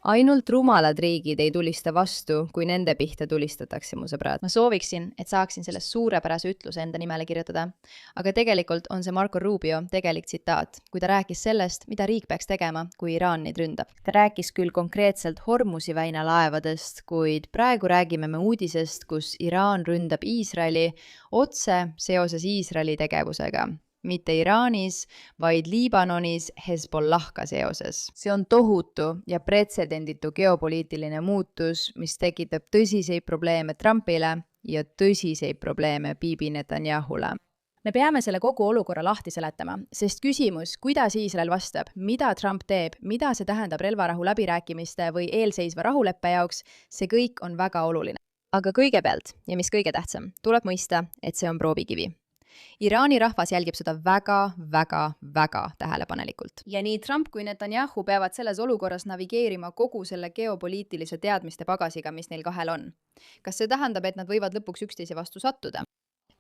Ainult rumalad riigid ei tulista vastu, kui nende pihta tulistatakse, mu sõbrad. Ma sooviksin, et saaksin selle suurepärase ütluse enda nimele kirjutada. Aga tegelikult on see Marco Rubio tegelik tsitaat, kui ta rääkis sellest, mida riik peaks tegema, kui Iraan neid ründab. Ta rääkis küll konkreetselt Hormuzi väina laevadest, kuid praegu räägime me uudisest, kus Iraan ründab Iisraeli otse seoses Iisraeli tegevusega. Mitte Iraanis, vaid Liibanonis Hezbollahga seoses. See on tohutu ja pretsedenditu geopoliitiline muutus, mis tekitab tõsiseid probleeme Trumpile ja tõsiseid probleeme Bibi Netanyahule. Me peame selle kogu olukorra lahti seletama, sest küsimus, kuidas Iisrael vastab, mida Trump teeb, mida see tähendab relvarahu läbirääkimiste või eelseisva rahuleppe jaoks, see kõik on väga oluline. Aga kõigepealt, ja mis kõige tähtsam, tuleb mõista, et see on proovikivi. Iraani rahvas jälgib seda väga tähelepanelikult. Ja nii Trump kui Netanyahu peavad selles olukorras navigeerima kogu selle geopoliitilise teadmiste pagasiga, mis neil kahel on. Kas see tähendab, et nad võivad lõpuks üksteise vastu sattuda?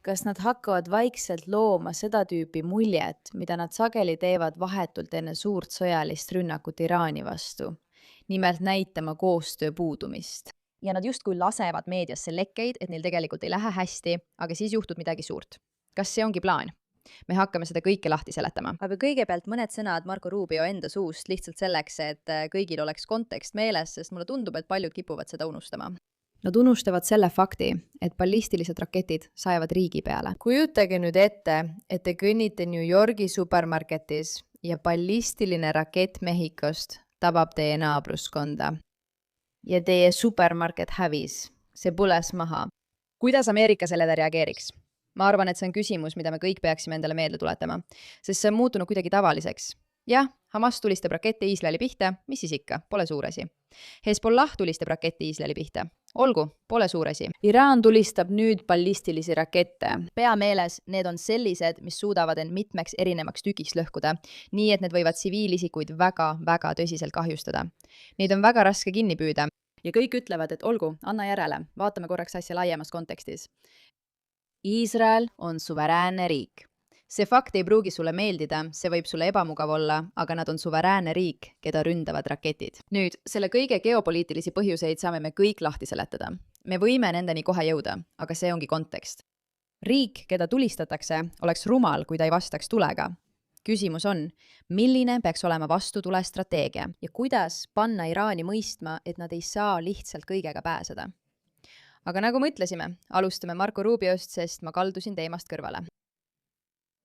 Kas nad hakkavad vaikselt looma seda tüüpi muljet, mida nad sageli teevad vahetult enne suurt sõjalist rünnakut Iraani vastu? Nimelt näitama koostöö puudumist. Ja nad justkui lasevad meediasse lekkeid, et neil tegelikult ei lähe hästi, aga siis juhtub midagi suurt. Kas see ongi plaan? Me hakkame seda kõike lahti seletama. Aga kõigepealt mõned sõnad Marco Rubio enda suust lihtsalt selleks, et kõigil oleks kontekst meeles, sest mulle tundub, et paljud kipuvad seda unustama. Nad unustavad selle fakti, et ballistilised raketid sajavad riigi peale. Kujutage nüüd ette, et te kõnnite New Yorgi supermarketis ja ballistiline rakett Mehhikost tabab teie naabruskonda. Ja teie supermarket hävis. See põles maha. Kuidas Ameerika sellele reageeriks? Ma arvan, et see on küsimus, mida me kõik peaksime endale meelde tuletama, sest see on muutunud kuidagi tavaliseks. Jah, Hamas tulistab rakette Iisraeli pihta, mis siis ikka, pole suur asi. Hezbollah tulistab rakette Iisraeli pihta. Olgu, pole suur asi. Iraan tulistab nüüd ballistilisi rakette. Pea meeles, need on sellised, mis suudavad end mitmeks erinevaks tükiks lõhkuda, nii et need võivad tsiviilisikuid väga tõsiselt kahjustada. Neid on väga raske kinni püüda. Ja kõik ütlevad, et olgu, anna järele, vaatame korraks asja laiemas kontekstis. Iisrael on suveräänne riik. See fakt ei pruugi sulle meeldida, see võib sulle ebamugav olla, aga nad on suveräänne riik, keda ründavad raketid. Nüüd, selle kõige geopoliitilisi põhjuseid saame me kõik lahti seletada. Me võime nendeni kohe jõuda, aga see ongi kontekst. Riik, keda tulistatakse, oleks rumal, kui ta ei vastaks tulega. Küsimus on, milline peaks olema vastutule strateegia ja kuidas panna Iraani mõistma, et nad ei saa lihtsalt kõigega pääseda. Aga nagu me ütlesime, alustame Marco Rubiost, sest ma kaldusin teemast kõrvale.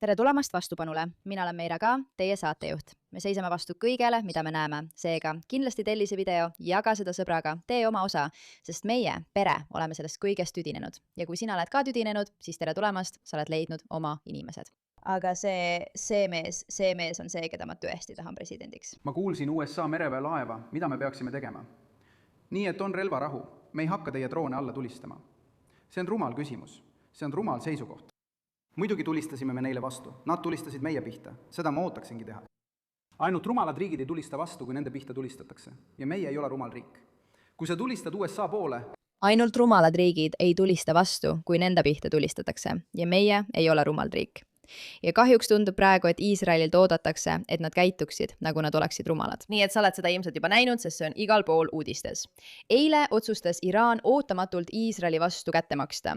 Tere tulemast vastupanule. Mina olen Meira Ka, teie saatejuht. Me seisame vastu kõigele, mida me näeme. Seega kindlasti telli see video, jaga seda sõbraga, tee oma osa, sest meie, pere, oleme sellest kõigest tüdinenud. Ja kui sina oled ka tüdinenud, siis tere tulemast, sa oled leidnud oma inimesed. Aga see mees on see, keda ma tõesti tahan presidendiks. Ma kuulsin USA mereväe laeva, mida me peaksime tegema. Nii et on relvarahu. Me ei hakka teie droone alla tulistama. See on rumal küsimus. See on rumal seisukoht. Muidugi tulistasime me neile vastu. Nad tulistasid meie pihta. Seda ma ootaksingi teha. Ainult rumalad riigid ei tulista vastu, kui nende pihta tulistatakse. Ja meie ei ole rumal riik. Kui sa tulistad USA poole... Ainult rumalad riigid ei tulista vastu, kui nende pihta tulistatakse. Ja meie ei ole rumal riik. Ja kahjuks tundub praegu, et Iisraelilt oodatakse, et nad käituksid, nagu nad oleksid rumalad. Nii et sa oled seda ilmselt juba näinud, sest see on igal pool uudistes. Eile otsustas Iraan ootamatult Iisraeli vastu kätte maksta.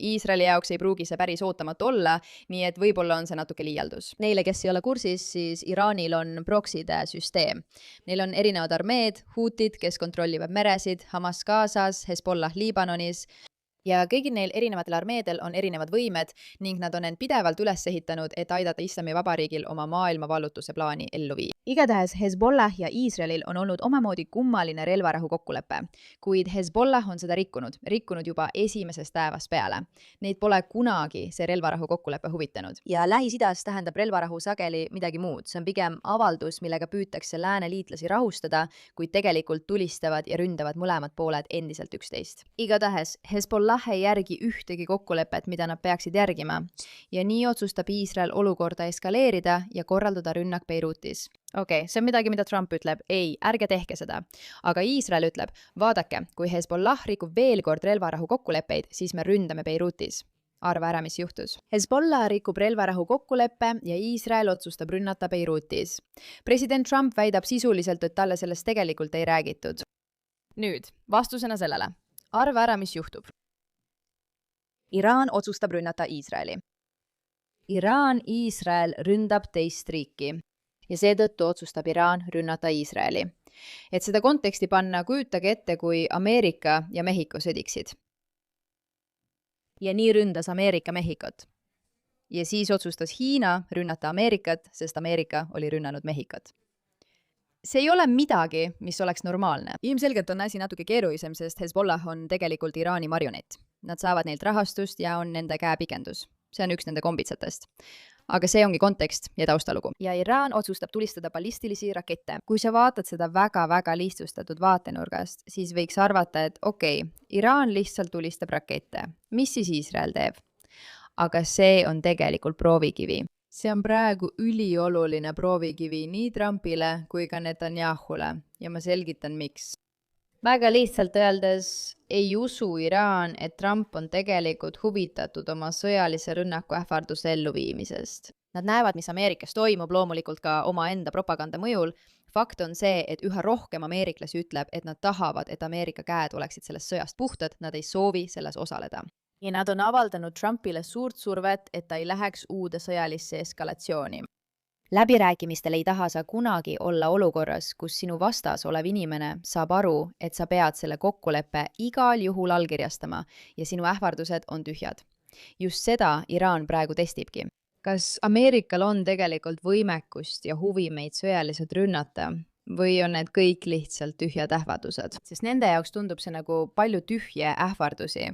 Iisraeli jaoks ei pruugi see päris ootamatu olla, nii et võib-olla on see natuke liialdus. Neile, kes ei ole kursis, siis Iraanil on prokside süsteem. Neil on erinevad armeed, huutid, kes kontrollivad meresid, Hamas Gazas, Hezbollah Liibanonis. Ja kõigil neil erinevatel armeedel on erinevad võimed ning nad on end pidevalt üles ehitanud, et aidata Islamivabariigil oma maailmavallutuse plaani ellu viia. Igatahes Hezbollah ja Iisraelil on olnud omamoodi kummaline relvarahu kokkulepe, kuid Hezbollah on seda rikkunud juba esimesest päevast peale. Neid pole kunagi see relvarahu kokkulepe huvitanud. Ja Lähis-Idas tähendab relvarahu sageli midagi muud. See on pigem avaldus, millega püütakse lääne liitlasi rahustada, kuid tegelikult tulistavad ja ründavad mõlemad pooled endiselt üksteist. Igatahes Hezbollah ei järgi ühtegi kokkulepet, mida nad peaksid järgima. Ja nii otsustab Iisrael olukorda eskaleerida ja korraldada rünnak Beirutis. Okei, see on midagi, mida Trump ütleb, ei, ärge tehke seda. Aga Iisrael ütleb, vaadake, kui Hezbollah rikub veel kord relvarahu kokkuleppeid, siis me ründame Beirutis. arva ära, mis juhtus. Hezbollah rikub relvarahu kokkuleppe ja Iisrael otsustab rünnata Beirutis. President Trump väidab sisuliselt, et talle sellest tegelikult ei räägitud. Nüüd, vastusena sellele. Arva ära, mis juhtub. Iraan otsustab rünnata Iisraeli. Iraan, Iisrael ründab teist riiki ja seetõttu otsustab Iraan rünnata Iisraeli. Et seda konteksti panna, kujutage ette, kui Ameerika ja Mehhiko sõdiksid. Ja nii ründas Ameerika Mehhikot. Ja siis otsustas Hiina rünnata Ameerikat, sest Ameerika oli rünnanud Mehhikot. See ei ole midagi, mis oleks normaalne. Ilmselgelt on asi natuke keerulisem, sest Hezbollah on tegelikult Iraani marionett. Nad saavad neilt rahastust ja on nende käepikendus. See on üks nende kombitsatest. Aga see ongi kontekst ja taustalugu. Ja Iraan otsustab tulistada ballistilisi rakette. Kui sa vaatad seda väga-väga lihtsustatud vaatenurgast, siis võiks arvata, et okei, Iraan lihtsalt tulistab rakette. Mis siis Iisrael teeb? Aga see on tegelikult proovikivi. See on praegu ülioluline proovikivi nii Trumpile kui ka Netanyahule ja ma selgitan, miks. Väga lihtsalt öeldes ei usu Iraan, et Trump on tegelikult huvitatud oma sõjalise rünnaku ähvarduse elluviimisest. Nad näevad, mis Ameerikas toimub, loomulikult ka omaenda propaganda mõjul. Fakt on see, et üha rohkem ameeriklasi ütleb, et nad tahavad, et Ameerika käed oleksid sellest sõjast puhtad, nad ei soovi selles osaleda. Ja nad on avaldanud Trumpile suurt survet, et ta ei läheks uude sõjalisse eskalatsiooni. Läbirääkimistel ei taha sa kunagi olla olukorras, kus sinu vastas olev inimene saab aru, et sa pead selle kokkuleppe igal juhul allkirjastama ja sinu ähvardused on tühjad. Just seda Iraan praegu testibki. Kas Ameerikal on tegelikult võimekust ja huvi meid sõjaliselt rünnata või on need kõik lihtsalt tühjad ähvardused? Sest nende jaoks tundub see nagu palju tühje ähvardusi.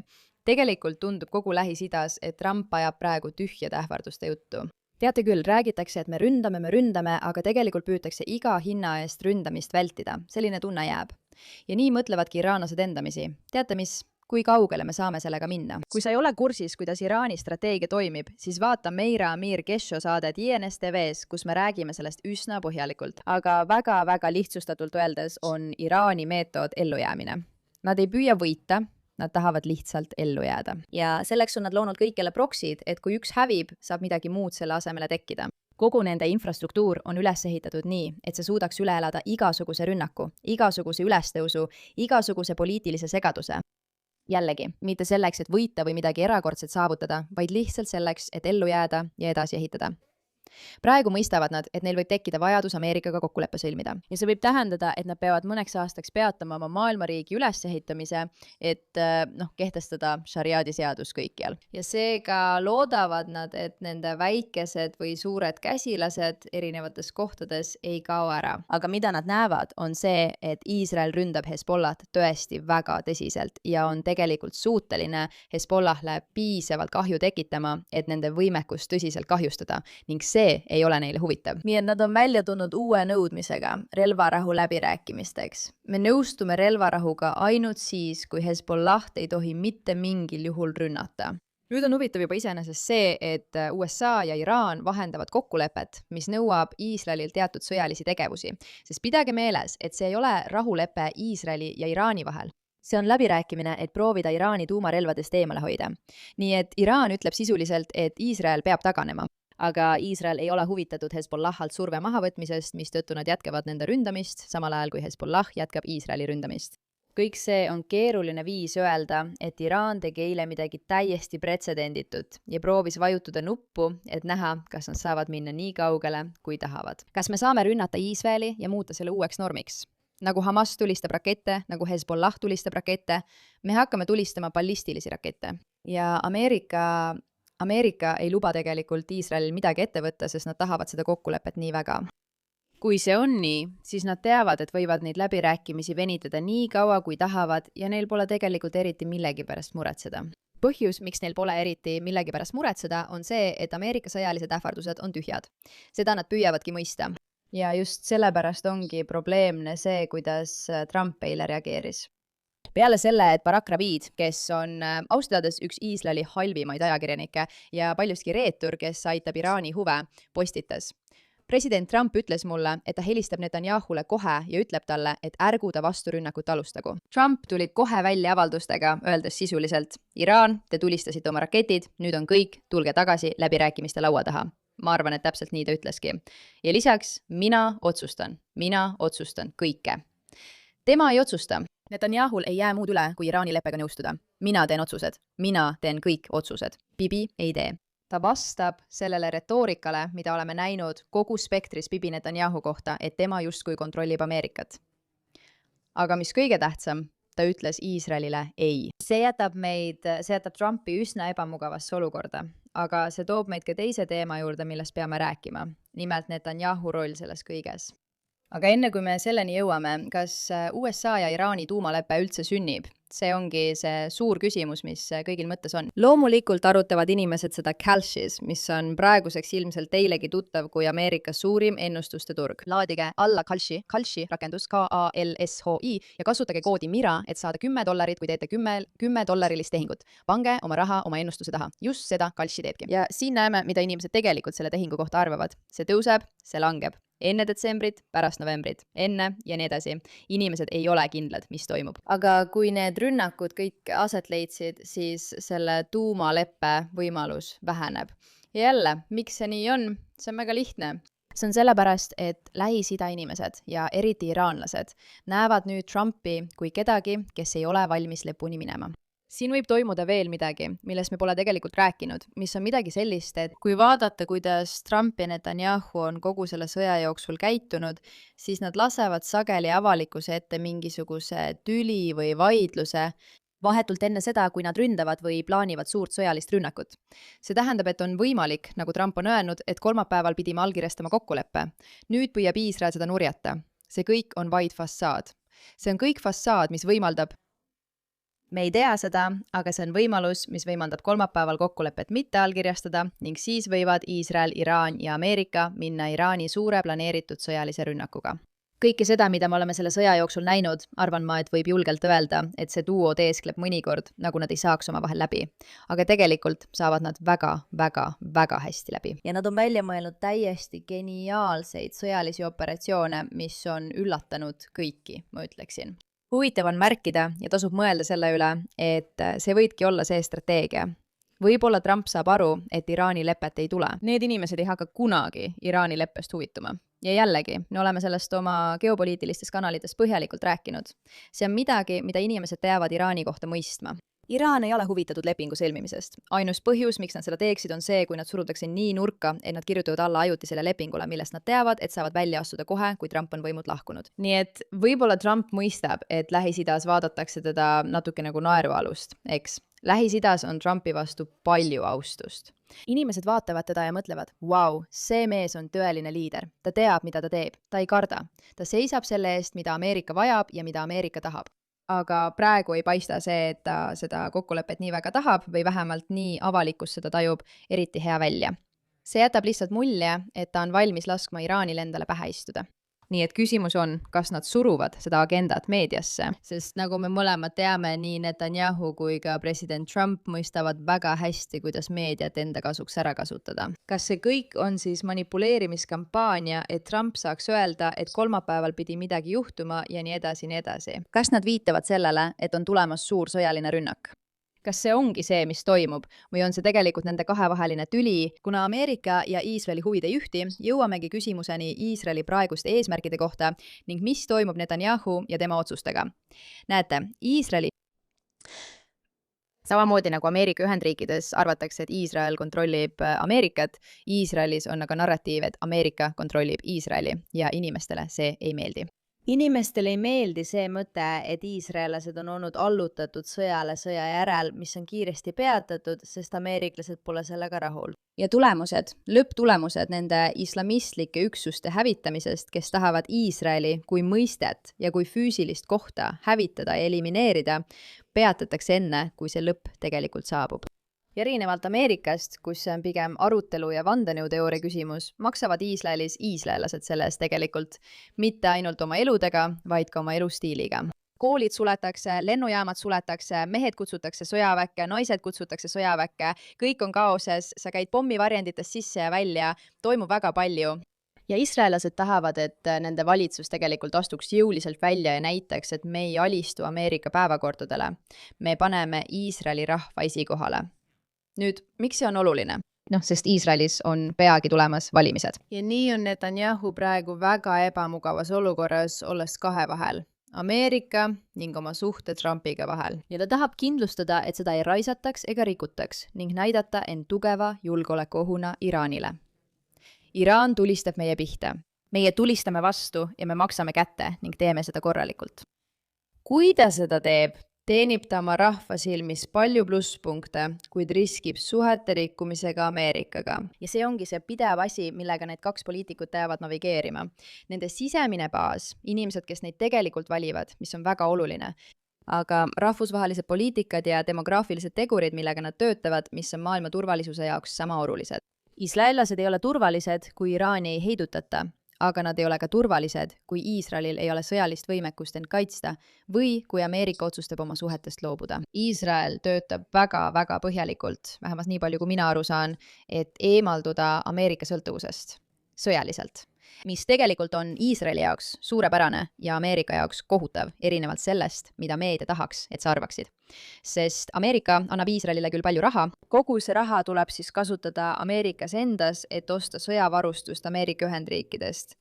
Tegelikult tundub kogu Lähis-Idas, et Trump ajab praegu tühjade ähvarduste juttu. Teate küll, räägitakse, et me ründame, aga tegelikult püütakse iga hinna eest ründamist vältida. Selline tunne jääb. Ja nii mõtlevadki iraanlased endamisi. Teate mis? Kui kaugele me saame sellega minna? Kui sa ei ole kursis, kuidas Iraani strateegia toimib, siis vaata Meira Amir Kesho saadet INSTV-s, kus me räägime sellest üsna põhjalikult. Aga väga-väga lihtsustatult öeldes on Iraani meetod ellujäämine. Nad ei püüa võita, nad tahavad lihtsalt ellu jääda. Ja selleks on nad loonud kõikjale proksid, et kui üks hävib, saab midagi muud selle asemele tekkida. Kogu nende infrastruktuur on üles ehitatud nii, et see suudaks üle elada igasuguse rünnaku, igasuguse ülestõusu, igasuguse poliitilise segaduse. Jällegi, mitte selleks, et võita või midagi erakordset saavutada, vaid lihtsalt selleks, et ellu jääda ja edasi ehitada. Praegu mõistavad nad, et neil võib tekkida vajadus Ameerikaga kokkuleppe sõlmida. Ja see võib tähendada, et nad peavad mõneks aastaks peatama oma maailmariigi ülesehitamise, et kehtestada šariaadi seadus kõikjal. Ja seega loodavad nad, et nende väikesed või suured käsilased erinevates kohtades ei kao ära. Aga mida nad näevad, on see, et Iisrael ründab Hezbollat tõesti väga tõsiselt ja on tegelikult suuteline Hezbollah'le piisavalt kahju tekitama, et nende võimekust tõsiselt kahjustada ning see ei ole neile huvitav. Nii et nad on välja tulnud uue nõudmisega relvarahu läbirääkimisteks. Me nõustume relvarahuga ainult siis, kui Hezbollah ei tohi mitte mingil juhul rünnata. Nüüd on huvitav juba iseenesest see, et USA ja Iraan vahendavad kokkulepet, mis nõuab Iisraelil teatud sõjalisi tegevusi. Sest pidage meeles, et see ei ole rahulepe Iisraeli ja Iraani vahel. See on läbirääkimine, et proovida Iraani tuumarelvadest eemale hoida. Nii et Iraan ütleb sisuliselt, et Iisrael peab taganema. Aga Iisrael ei ole huvitatud Hezbollahalt surve mahavõtmisest, mistõttu nad jätkavad nende ründamist, samal ajal kui Hezbollah jätkab Iisraeli ründamist. Kõik see on keeruline viis öelda, et Iraan tegi eile midagi täiesti pretsedenditut ja proovis vajutada nuppu, et näha, kas nad saavad minna nii kaugele, kui tahavad. Kas me saame rünnata Iisraeli ja muuta selle uueks normiks? Nagu Hamas tulistab rakette, nagu Hezbollah tulistab rakette, me hakkame tulistama ballistilisi rakette. Ja Ameerika ei luba tegelikult Iisraelil midagi ette võtta, sest nad tahavad seda kokkulepet nii väga. Kui see on nii, siis nad teavad, et võivad neid läbirääkimisi venitada nii kaua, kui tahavad ja neil pole tegelikult eriti millegi pärast muretseda. Põhjus, miks neil pole eriti millegi pärast muretseda, on see, et Ameerika sõjalised ähvardused on tühjad. Seda nad püüavadki mõista. Ja just sellepärast ongi probleemne see, kuidas Trump eile reageeris. Peale selle, et Barack Ravid, kes on austades üks Iisraeli halvimaid ajakirjanikke ja paljuski reetur, kes aitab Iraani huve, postitas. President Trump ütles mulle, et ta helistab Netanyahule kohe ja ütleb talle, et ärgu ta vasturünnakut alustagu. Trump tuli kohe välja avaldustega, öeldes sisuliselt: Iraan, te tulistasite oma raketid, nüüd on kõik, tulge tagasi läbirääkimiste laua taha. Ma arvan, et täpselt nii ta ütleski. Ja lisaks, mina otsustan kõike. Tema ei otsusta. Netanyahul ei jää muud üle, kui Iraani leppega nõustuda. Mina teen otsused. Mina teen kõik otsused. Bibi ei tee. Ta vastab sellele retoorikale, mida oleme näinud kogu spektris Bibi Netanyahu kohta, et tema justkui kontrollib Ameerikat. Aga mis kõige tähtsam, ta ütles Iisraelile ei. See jätab Trumpi üsna ebamugavasse olukorda, aga see toob meid ka teise teema juurde, millest peame rääkima. Nimelt Netanyahu roll selles kõiges. Aga enne kui me selleni jõuame, kas USA ja Iraani tuumalepe üldse sünnib? See ongi see suur küsimus, mis kõigil mõttes on. Loomulikult arutavad inimesed seda Kalshis, mis on praeguseks ilmselt teilegi tuttav kui Ameerika suurim ennustuste turg. Laadige alla Kalshi rakendus KALSHI ja kasutage koodi MIRA, et saada $10, kui teete $10 tehingut. Pange oma raha oma ennustuse taha. Just seda Kalshi teebki. Ja siin näeme, mida inimesed tegelikult selle tehingu kohta arvavad. See tõuseb, see langeb. Enne detsembrit, pärast novembrit, enne ja nii edasi. Inimesed ei ole kindlad, mis toimub. Aga kui need rünnakud kõik aset leidsid, siis selle tuumaleppe võimalus väheneb. Ja jälle, miks see nii on? See on väga lihtne. See on sellepärast, et Lähis-Ida inimesed ja eriti iraanlased näevad nüüd Trumpi kui kedagi, kes ei ole valmis lõpuni minema. Siin võib toimuda veel midagi, millest me pole tegelikult rääkinud, mis on midagi sellist, et kui vaadata, kuidas Trump ja Netanyahu on kogu selle sõja jooksul käitunud, siis nad lasevad sageli avalikkuse ette mingisuguse tüli või vaidluse vahetult enne seda, kui nad ründavad või plaanivad suurt sõjalist rünnakut. See tähendab, et on võimalik, nagu Trump on öelnud, et kolmapäeval pidime allkirjastama kokkuleppe. Nüüd püüab Iisrael seda nurjata. See kõik on vaid fassaad. See on kõik fassaad, mis võimaldab. Me ei tea seda, aga see on võimalus, mis võimaldab kolmapäeval kokkulepet mitte allkirjastada ning siis võivad Iisrael, Iraan ja Ameerika minna Iraani suure planeeritud sõjalise rünnakuga. Kõike seda, mida me oleme selle sõja jooksul näinud, arvan ma, et võib julgelt öelda, et see duo teeskleb mõnikord, nagu nad ei saaks omavahel läbi. Aga tegelikult saavad nad väga hästi läbi. Ja nad on välja mõelnud täiesti geniaalseid sõjalisi operatsioone, mis on üllatanud kõiki, ma ütleksin. Huvitav on märkida ja tasub mõelda selle üle, et see võidki olla see strateegia. Võib-olla Trump saab aru, et Iraani lepet ei tule. Need inimesed ei hakka kunagi Iraani leppest huvituma. Ja jällegi, me oleme sellest oma geopoliitilistes kanalites põhjalikult rääkinud. See on midagi, mida inimesed peavad Iraani kohta mõistma. Iraan ei ole huvitatud lepingu sõlmimisest. Ainus põhjus, miks nad seda teeksid, on see, kui nad surutakse nii nurka, et nad kirjutavad alla ajutisele lepingule, millest nad teavad, et saavad välja astuda kohe, kui Trump on võimult lahkunud. Nii et võib-olla Trump mõistab, et Lähis-Idas vaadatakse teda natuke nagu naerualust, eks. Lähis-Idas on Trumpi vastu palju austust. Inimesed vaatavad teda ja mõtlevad, vau, see mees on tõeline liider. Ta teab, mida ta teeb. Ta ei karda. Ta seisab selle eest, mida Ameerika vajab ja mida Ameerika tahab. Aga praegu ei paista see, et ta seda kokkulepet nii väga tahab või vähemalt nii avalikkus seda tajub eriti hea välja. See jätab lihtsalt mulje, et ta on valmis laskma Iraanil endale pähe istuda. Nii et küsimus on, kas nad suruvad seda agendat meediasse, sest nagu me mõlemad teame, nii Netanyahu kui ka president Trump mõistavad väga hästi, kuidas meediat enda kasuks ära kasutada. Kas see kõik on siis manipuleerimiskampaania, et Trump saaks öelda, et kolmapäeval pidi midagi juhtuma ja nii edasi? Kas nad viitavad sellele, et on tulemas suur sõjaline rünnak? Kas see ongi see, mis toimub, või on see tegelikult nende kahevaheline tüli? Kuna Ameerika ja Iisraeli huvid ei ühti, jõuamegi küsimuseni Iisraeli praeguste eesmärkide kohta ning mis toimub Netanyahu ja tema otsustega. Näete, Iisraeli samamoodi nagu Ameerika Ühendriikides arvatakse, et Iisrael kontrollib Ameerikat, Iisraelis on aga narratiiv, et Ameerika kontrollib Iisraeli ja inimestele see ei meeldi. Inimestele ei meeldi see mõte, et iisraellased on olnud allutatud sõjale sõja järel, mis on kiiresti peatatud, sest ameeriklased pole sellega rahul. Ja lõpptulemused nende islamistlike üksuste hävitamisest, kes tahavad Iisraeli kui mõistet ja kui füüsilist kohta hävitada ja elimineerida, peatatakse enne, kui see lõpp tegelikult saabub. Ja erinevalt Ameerikast, kus see on pigem arutelu ja vandenõuteooria küsimus, maksavad Iisraelis iisraellased selle eest tegelikult mitte ainult oma eludega, vaid ka oma elustiiliga. Koolid suletakse, lennujaamad suletakse, mehed kutsutakse sõjaväkke, naised kutsutakse sõjaväkke, kõik on kaoses, sa käid pommivarjenditest sisse ja välja, toimub väga palju. ja iisraellased tahavad, et nende valitsus tegelikult astuks jõuliselt välja ja näitaks, et me ei alistu Ameerika päevakordadele. Me paneme Iisraeli rahva esikohale. Nüüd, miks see on oluline? Sest Iisraelis on peagi tulemas valimised. Ja nii on Netanyahu praegu väga ebamugavas olukorras, olles kahe vahel. Ameerika ning oma suhte Trumpiga vahel. Ja ta tahab kindlustada, et seda ei raisataks ega rikutaks ning näidata end tugeva julgeolekuohuna Iraanile. Iraan tulistab meie pihta. Meie tulistame vastu ja me maksame kätte ning teeme seda korralikult. Kui ta seda teeb, teenib ta oma rahva silmis palju plusspunkte, kuid riskib suhete rikkumisega Ameerikaga. Ja see ongi see pidev asi, millega need kaks poliitikut jäävad navigeerima. Nende sisemine baas, inimesed, kes neid tegelikult valivad, mis on väga oluline, aga rahvusvahelised poliitikad ja demograafilised tegurid, millega nad töötavad, mis on maailma turvalisuse jaoks sama olulised. Iisraellased ei ole turvalised, kui Iraani ei heidutata, aga nad ei ole ka turvalised, kui Iisraelil ei ole sõjalist võimekust end kaitsta või kui Ameerika otsustab oma suhetest loobuda. Iisrael töötab väga-väga põhjalikult, vähemalt nii palju, kui mina aru saan, et eemalduda Ameerika sõltuvusest sõjaliselt, mis tegelikult on Iisraeli jaoks suurepärane ja Ameerika jaoks kohutav, erinevalt sellest, mida meedia tahaks, et sa arvaksid. Sest Ameerika annab Iisraelile küll palju raha, kogu see raha tuleb siis kasutada Ameerikas endas, et osta sõjavarustust Ameerika Ühendriikidest.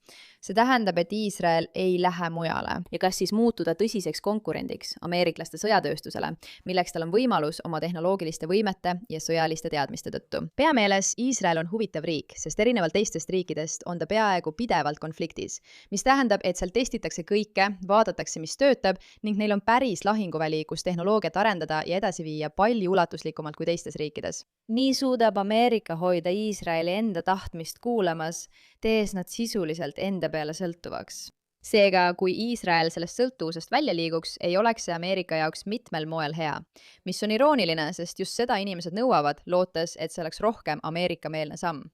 See tähendab, et Iisrael ei lähe mujale ja kas siis muutuda tõsiseks konkurendiks ameeriklaste sõjatööstusele, milleks tal on võimalus oma tehnoloogiliste võimete ja sõjaliste teadmiste tõttu. Peameeles Iisrael on huvitav riik, sest erinevalt teistest riikidest on ta peaaegu pidevalt konfliktis, mis tähendab, et seal testitakse kõike, vaadatakse, mis töötab ning neil on päris lahinguväli, kus tehnoloogiat arendada ja edasi viia palju ulatuslikumalt kui teistes riikides. Nii suudab Ameerika hoida Iisraeli enda tahtmist kuulamas, tees nad sisuliselt enda peale sõltuvaks. Seega, kui Iisrael sellest sõltuvusest välja liiguks, ei oleks see Ameerika jaoks mitmel moel hea, mis on irooniline, sest just seda inimesed nõuavad, lootes, et see oleks rohkem Ameerika-meelne samm.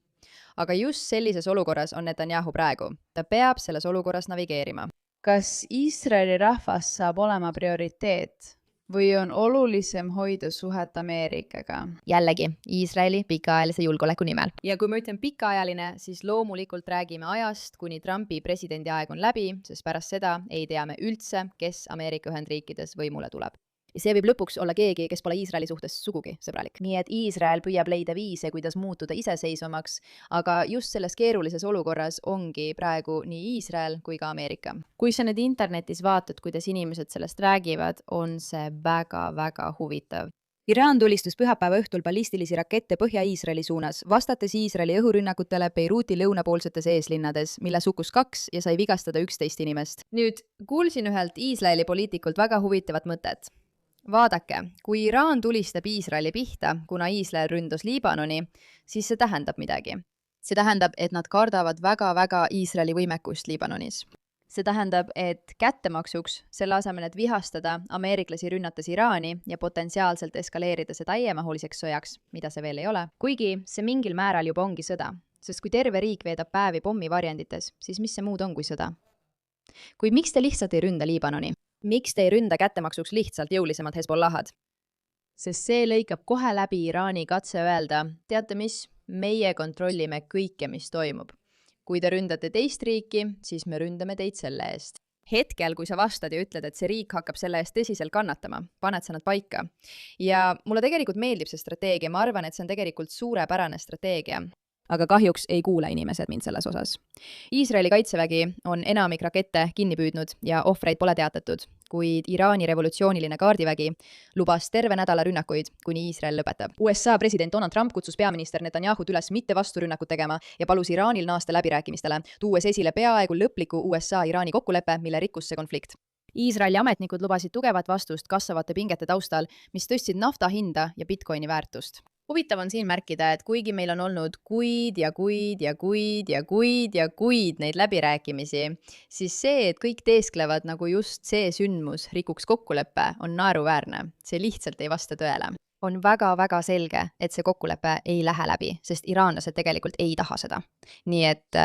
Aga just sellises olukorras on Netanyahu praegu. Ta peab selles olukorras navigeerima. Kas Iisraeli rahvas saab olema prioriteet või on olulisem hoida suhet Ameerikaga? Jällegi, Iisraeli pikaajalise julgeoleku nimel. Ja kui ma ütlen pikaajaline, siis loomulikult räägime ajast, kuni Trumpi presidendiaeg on läbi, sest pärast seda ei tea me üldse, kes Ameerika Ühendriikides võimule tuleb. Ja see võib lõpuks olla keegi, kes pole Iisraeli suhtes sugugi sõbralik. Nii et Iisrael püüab leida viise, kuidas muutuda iseseisvamaks, aga just selles keerulises olukorras ongi praegu nii Iisrael kui ka Ameerika. Kui sa nüüd internetis vaatad, kuidas inimesed sellest räägivad, on see väga-väga huvitav. Iraan tulistus pühapäeva õhtul ballistilisi rakette Põhja-Iisraeli suunas, vastates Iisraeli õhurünnakutele Beiruti lõunapoolsetes eeslinnades, milles hukkus 2 ja sai vigastada 11 inimest. Nüüd kuulsin ühelt Iisraeli poliitikult väga huvitavat mõtet. Vaadake, kui Iraan tulistab Iisraeli pihta, kuna Iisrael ründas Liibanoni, siis see tähendab midagi. See tähendab, et nad kardavad väga-väga Iisraeli võimekust Liibanonis. See tähendab, et kättemaksuks, selle asemel, et vihastada ameeriklasi rünnates Iraani ja potentsiaalselt eskaleerida see täiemahuliseks sõjaks, mida see veel ei ole, kuigi see mingil määral juba ongi sõda, sest kui terve riik veedab päevi pommivarjendites, siis mis see muud on kui sõda? Kuid miks te lihtsalt ei ründa Liibanoni? Miks te ei ründa kättemaksuks lihtsalt jõulisemad Hezbollahad? Sest see lõikab kohe läbi Iraani katse öelda, teate mis, meie kontrollime kõike, mis toimub. Kui te ründate teist riiki, siis me ründame teid selle eest. Hetkel, kui sa vastad ja ütled, et see riik hakkab selle eest tõsiselt kannatama, paned sa nad paika. Ja mulle tegelikult meeldib see strateegia, ma arvan, et see on tegelikult suurepärane strateegia. Aga kahjuks ei kuule inimesed mind selles osas. Iisraeli kaitsevägi on enamik rakette kinni püüdnud ja ohvreid pole teatatud, kuid Iraani revolutsiooniline kaardivägi lubas terve nädala rünnakuid, kuni Iisrael lõpetab. USA president Donald Trump kutsus peaminister Netanyahut üles mitte vasturünnakut tegema ja palus Iraanil naasta läbirääkimistele, tuues esile peaaegu lõpliku USA-Iraani kokkuleppe, mille rikkus see konflikt. Iisraeli ametnikud lubasid tugevat vastust kasvavate pingete taustal, mis tõstsid nafta hinda ja Bitcoini väärtust. Huvitav on siin märkida, et kuigi meil on olnud kuid neid läbirääkimisi, siis see, et kõik teesklevad nagu just see sündmus rikuks kokkuleppe, on naeruväärne. See lihtsalt ei vasta tõele. On väga-väga selge, et see kokkulepe ei lähe läbi, sest iraanlased tegelikult ei taha seda. Nii et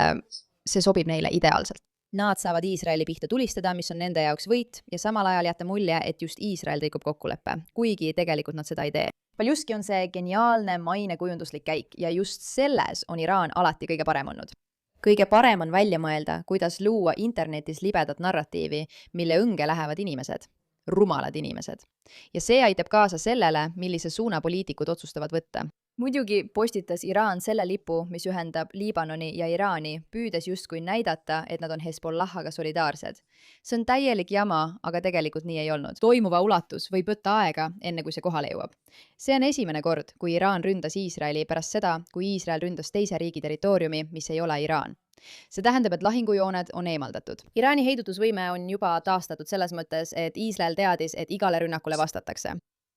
see sobib neile ideaalselt. Nad saavad Iisraeli pihta tulistada, mis on nende jaoks võit, ja samal ajal jätta mulje, et just Iisrael rikub kokkuleppe, kuigi tegelikult nad seda ei tee. Paljuski on see geniaalne mainekujunduslik käik ja just selles on Iraan alati kõige parem olnud. kõige parem on välja mõelda, kuidas luua internetis libedat narratiivi, mille õnge lähevad inimesed, rumalad inimesed. Ja see aitab kaasa sellele, millise suuna poliitikud otsustavad võtta. Muidugi postitas Iraan selle lipu, mis ühendab Liibanoni ja Iraani, püüdes justkui näidata, et nad on Hezbollahaga solidaarsed. See on täielik jama, aga tegelikult nii ei olnud. Toimuva ulatus võib võtta aega, enne kui see kohale jõuab. See on esimene kord, kui Iraan ründas Iisraeli pärast seda, kui Iisrael ründas teise riigi territooriumi, mis ei ole Iraan. See tähendab, et lahingujooned on eemaldatud. Iraani heidutusvõime on juba taastatud selles mõttes, et Iisrael teadis, et igale rünnakule vastatakse.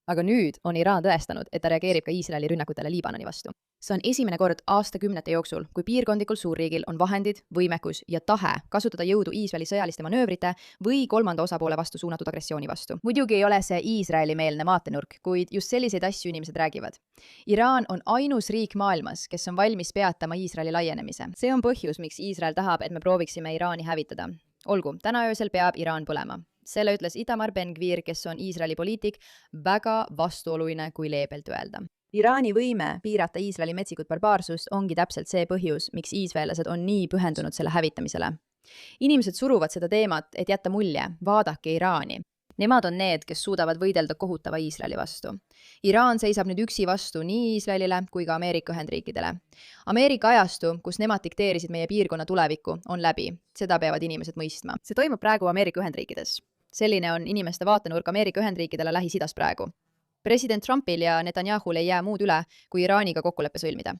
Aga nüüd on Iraan tõestanud, et ta reageerib ka Iisraeli rünnakutele Liibanoni vastu. See on esimene kord aastakümnete jooksul, kui piirkondlikul suurriigil on vahendid, võimekus ja tahe kasutada jõudu Iisraeli sõjaliste manöövrite või kolmanda osapoole vastu suunatud agressiooni vastu. Muidugi ei ole see Iisraeli-meelne vaatenurk, kuid just selliseid asju inimesed räägivad. Iraan on ainus riik maailmas, kes on valmis peatama Iisraeli laienemise. See on põhjus, miks Iisrael tahab, et me prooviksime Iraani hävitada. Olgu, täna öösel peab Iraan põlema. Selle ütles Itamar Ben-Gvir, kes on Iisraeli poliitik, väga vastuoluline, kui leebelt öelda. Iraani võime piirata Iisraeli metsikut barbaarsust ongi täpselt see põhjus, miks iisraellased on nii pühendunud selle hävitamisele. Inimesed suruvad seda teemat, et jätta mulje, vaadake Iraani. Nemad on need, kes suudavad võidelda kohutava Iisraeli vastu. Iraan seisab nüüd üksi vastu nii Iisraelile kui ka Ameerika Ühendriikidele. Ameerika ajastu, kus nemad dikteerisid meie piirkonna tulevikku, on läbi. Seda peavad inimesed mõistma. See toimub praegu Ameerika Ühendriikides. Selline on inimeste vaatenurk Ameerika Ühendriikidele Lähis-Idas praegu. President Trumpil ja Netanyahul ei jää muud üle, kui Iraaniga kokkuleppe sõlmida.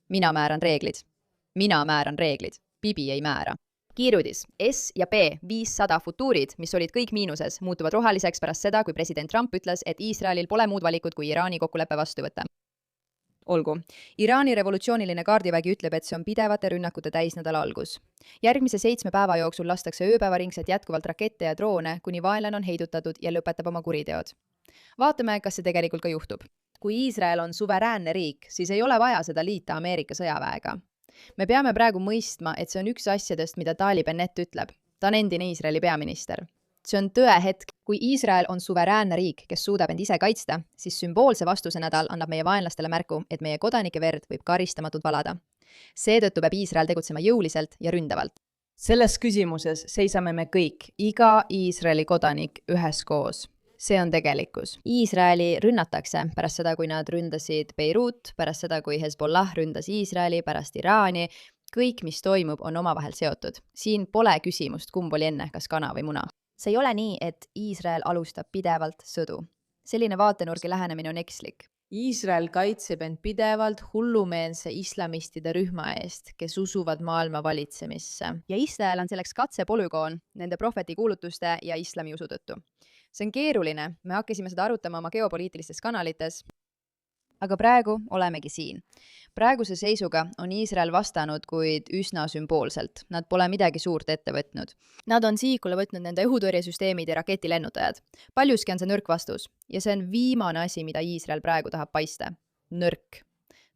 Mina määran reeglid. Mina määran reeglid. Bibi ei määra. Kiirudis S ja P 500 futuurid, mis olid kõik miinuses, muutuvad roheliseks pärast seda, kui president Trump ütles, et Iisraelil pole muud valikut, kui Iraani kokkuleppe vastu võtta. Olgu. Iraani revolutsiooniline kaardivägi ütleb, et see on pidevate rünnakute täisnädala algus. Järgmise 7 päeva jooksul lastakse ööpäevaringselt jätkuvalt rakette ja droone, kuni vaenlane on heidutatud ja lõpetab oma kuriteod. Vaatame, kas see tegelikult ka juhtub. Kui Iisrael on suveräänne riik, siis ei ole vaja seda liita Ameerika sõjaväega. Me peame praegu mõistma, et see on üks asjadest, mida Tali Bennett ütleb. Ta on endine Iisraeli peaminister. See on tõehetk. Kui Iisrael on suveräänne riik, kes suudab end ise kaitsta, siis sümboolse vastuse nädal annab meie vaenlastele märku, et meie kodanike verd võib karistamatult valada. Seetõttu peab Iisrael tegutsema jõuliselt ja ründavalt. Selles küsimuses seisame me kõik, iga Iisraeli kodanik üheskoos. See on tegelikkus. Iisraeli rünnatakse pärast seda, kui nad ründasid Beirut, pärast seda, kui Hezbollah ründas Iisraeli, pärast Iraani. Kõik, mis toimub, on omavahel seotud. Siin pole küsimust, kumb oli enne, kas kana või muna. See ei ole nii, et Iisrael alustab pidevalt sõdu. Selline vaatenurgi lähenemine on ekslik. Iisrael kaitseb end pidevalt hullumeelse islamistide rühma eest, kes usuvad maailma valitsemisse. Ja Iisrael on selleks katsepolügoon nende prohveti kuulutuste ja islami usu tõttu. See on keeruline, me hakkasime seda arutama oma geopoliitilistes kanalites, aga praegu olemegi siin. Praeguse seisuga on Iisrael vastanud, kuid üsna sümboolselt. Nad pole midagi suurt ette võtnud. Nad on sihikule võtnud nende õhutõrjesüsteemid ja raketilennutajad. Paljuski on see nõrk vastus ja see on viimane asi, mida Iisrael praegu tahab paista. Nõrk.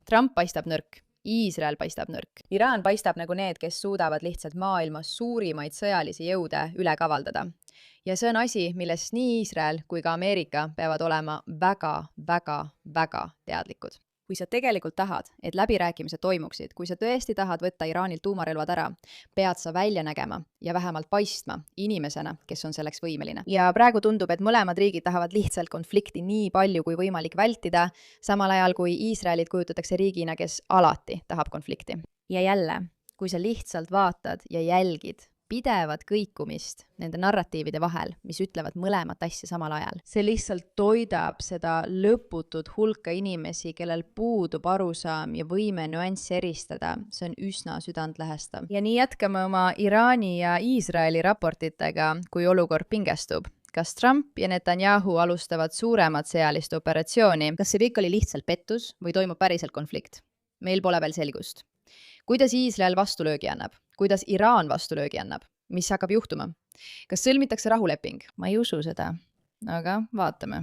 Trump paistab nõrk. Iisrael paistab nõrk. Iraan paistab nagu need, kes suudavad lihtsalt maailmas suurimaid sõjalisi jõude üle kavaldada. Ja see on asi, millest nii Iisrael kui ka Ameerika peavad olema väga teadlikud. Kui sa tegelikult tahad, et läbirääkimised toimuksid, kui sa tõesti tahad võtta Iraanilt tuumarelvad ära, pead sa välja nägema ja vähemalt paistma inimesena, kes on selleks võimeline. Ja praegu tundub, et mõlemad riigid tahavad lihtsalt konflikti nii palju kui võimalik vältida, samal ajal kui Iisraelit kujutatakse riigina, kes alati tahab konflikti. Ja jälle, kui sa lihtsalt vaatad ja jälgid pidevat kõikumist nende narratiivide vahel, mis ütlevad mõlemat asja samal ajal. See lihtsalt toidab seda lõputut hulka inimesi, kellel puudub arusaam ja võime nüanssi eristada. See on üsna südantlõhestav. Ja nii jätkame oma Iraani ja Iisraeli raportitega, kui olukord pingestub. Kas Trump ja Netanyahu alustavad suuremat sõjalist operatsiooni? Kas see kõik oli lihtsalt pettus või toimub päriselt konflikt? Meil pole veel selgust. Kuidas Iisrael vastulöögi annab? Kuidas Iraan vastulöögi annab? Mis hakkab juhtuma? Kas sõlmitakse rahuleping? Ma ei usu seda, aga vaatame.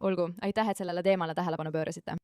Olgu, aitäh, et sellele teemale tähelepanu pöörasite.